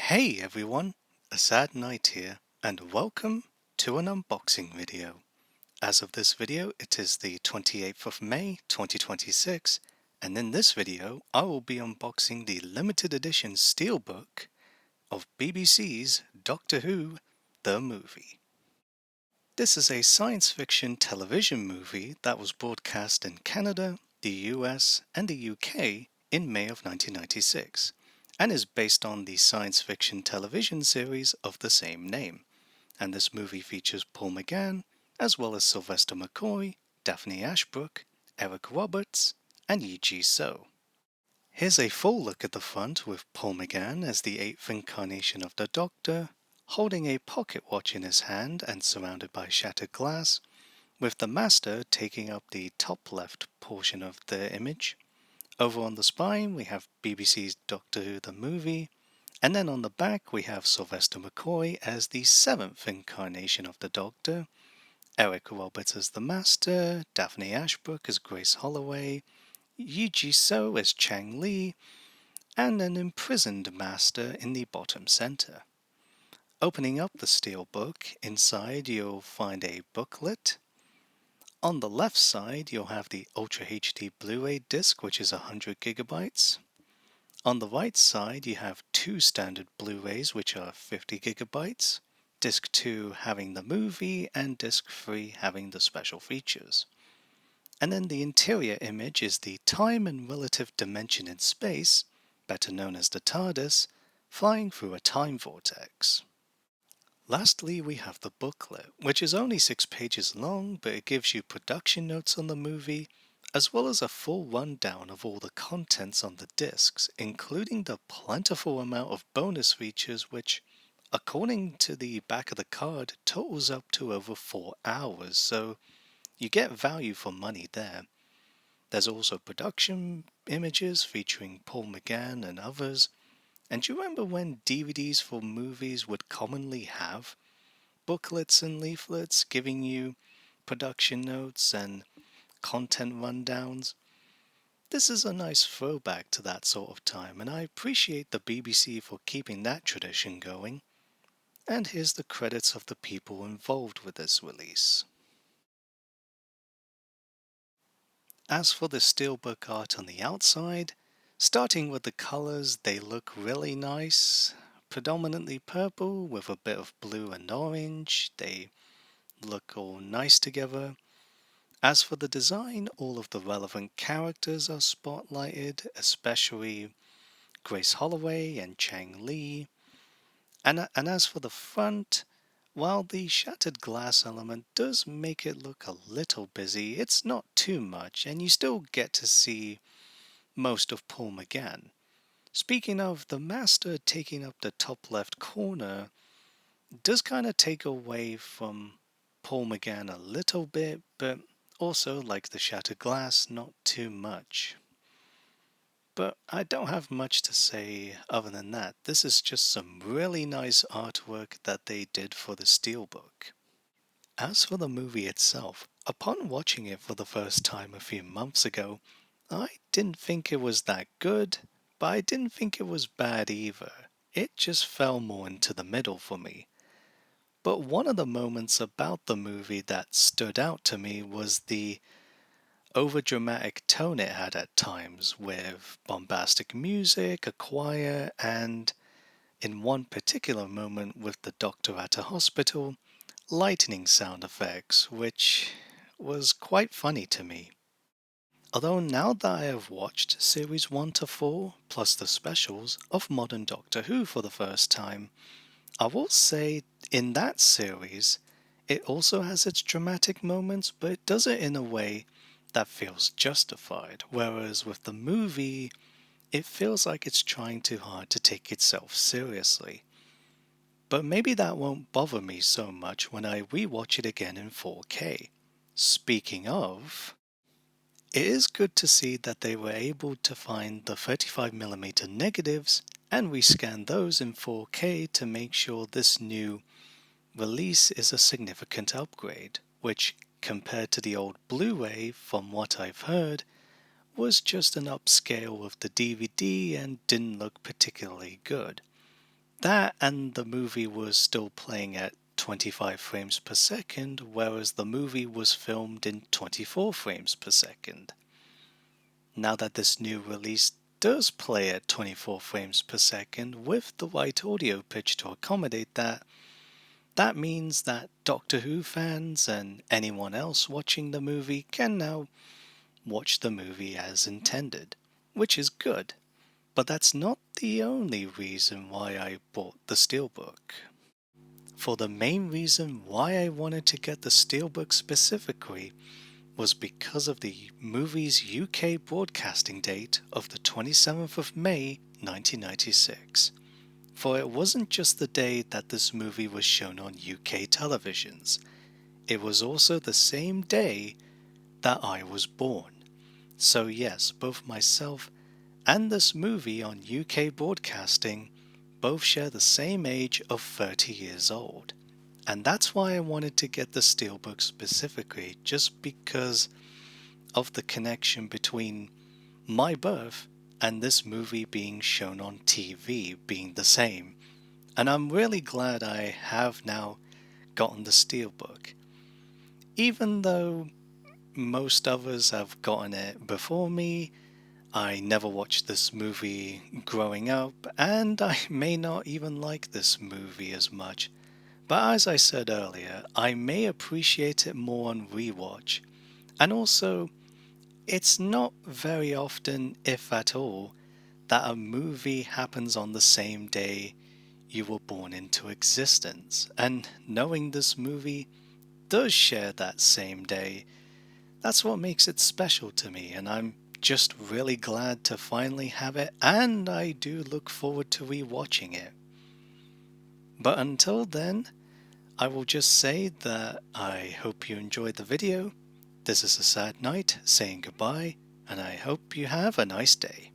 Hey everyone, a sad night here, and welcome to an unboxing video. As of this video, it is the 28th of May 2026, and in this video I will be unboxing the limited edition Steelbook of BBC's Doctor Who, the movie. This is a science fiction television movie that was broadcast in Canada, the US, and the UK in May of 1996, and is based on the science fiction television series of the same name. And this movie features Paul McGann, as well as Sylvester McCoy, Daphne Ashbrook, Eric Roberts, and Yi So. Here's a full look at the front with Paul McGann as the eighth incarnation of the Doctor, holding a pocket watch in his hand and surrounded by shattered glass, with the Master taking up the top left portion of the image. Over on the spine we have BBC's Doctor Who the movie, and then on the back we have Sylvester McCoy as the seventh incarnation of the Doctor, Eric Roberts as the Master, Daphne Ashbrook as Grace Holloway, Yi So as Chang Li, and an imprisoned Master in the bottom center. Opening up the Steelbook, inside you'll find a booklet. On the left side you'll have the Ultra HD Blu-ray disc, which is 100 gigabytes. On the right side you have two standard Blu-rays, which are 50 gigabytes, disc 2 having the movie and disc 3 having the special features. And then the interior image is the time and relative dimension in space, better known as the TARDIS, flying through a time vortex. Lastly, we have the booklet, which is only 6 pages long, but it gives you production notes on the movie, as well as a full rundown of all the contents on the discs, including the plentiful amount of bonus features which, according to the back of the card, totals up to over 4 hours, so you get value for money there. There's also production images featuring Paul McGann and others. And do you remember when DVDs for movies would commonly have booklets and leaflets giving you production notes and content rundowns? This is a nice throwback to that sort of time, and I appreciate the BBC for keeping that tradition going. And here's the credits of the people involved with this release. As for the Steelbook art on the outside, starting with the colors, they look really nice. Predominantly purple with a bit of blue and orange. They look all nice together. As for the design, all of the relevant characters are spotlighted, especially Grace Holloway and Chang Li. And as for the front, while the shattered glass element does make it look a little busy, it's not too much, and you still get to see most of Paul McGann. Speaking of, the Master taking up the top left corner does kind of take away from Paul McGann a little bit, but also, like the shattered glass, not too much. But I don't have much to say other than that. This is just some really nice artwork that they did for the Steelbook. As for the movie itself, upon watching it for the first time a few months ago, I didn't think it was that good, but I didn't think it was bad either. It just fell more into the middle for me. But one of the moments about the movie that stood out to me was the overdramatic tone it had at times, with bombastic music, a choir, and, in one particular moment with the Doctor at a hospital, lightning sound effects, which was quite funny to me. Although now that I have watched series 1 to 4, plus the specials of Modern Doctor Who for the first time, I will say in that series, it also has its dramatic moments, but it does it in a way that feels justified, whereas with the movie, it feels like it's trying too hard to take itself seriously. But maybe that won't bother me so much when I rewatch it again in 4K. Speaking of, it is good to see that they were able to find the 35mm negatives and rescan those in 4K to make sure this new release is a significant upgrade, which, compared to the old Blu-ray, from what I've heard, was just an upscale of the DVD and didn't look particularly good. That and the movie was still playing at 25 frames per second, whereas the movie was filmed in 24 frames per second. Now that this new release does play at 24 frames per second with the right audio pitch to accommodate that, that means that Doctor Who fans and anyone else watching the movie can now watch the movie as intended, which is good. But that's not the only reason why I bought the Steelbook. For the main reason why I wanted to get the Steelbook specifically was because of the movie's UK broadcasting date of the 27th of May 1996. For it wasn't just the day that this movie was shown on UK televisions, it was also the same day that I was born. So yes, both myself and this movie on UK broadcasting both share the same age of 30 years old. And that's why I wanted to get the Steelbook specifically, just because of the connection between my birth and this movie being shown on TV being the same. And I'm really glad I have now gotten the Steelbook. Even though most others have gotten it before me, I never watched this movie growing up, and I may not even like this movie as much. But as I said earlier, I may appreciate it more on rewatch. And also, it's not very often, if at all, that a movie happens on the same day you were born into existence. And knowing this movie does share that same day, that's what makes it special to me, and I'm just really glad to finally have it, and I do look forward to rewatching it. But until then, I will just say that I hope you enjoyed the video. This is a sad night saying goodbye, and I hope you have a nice day.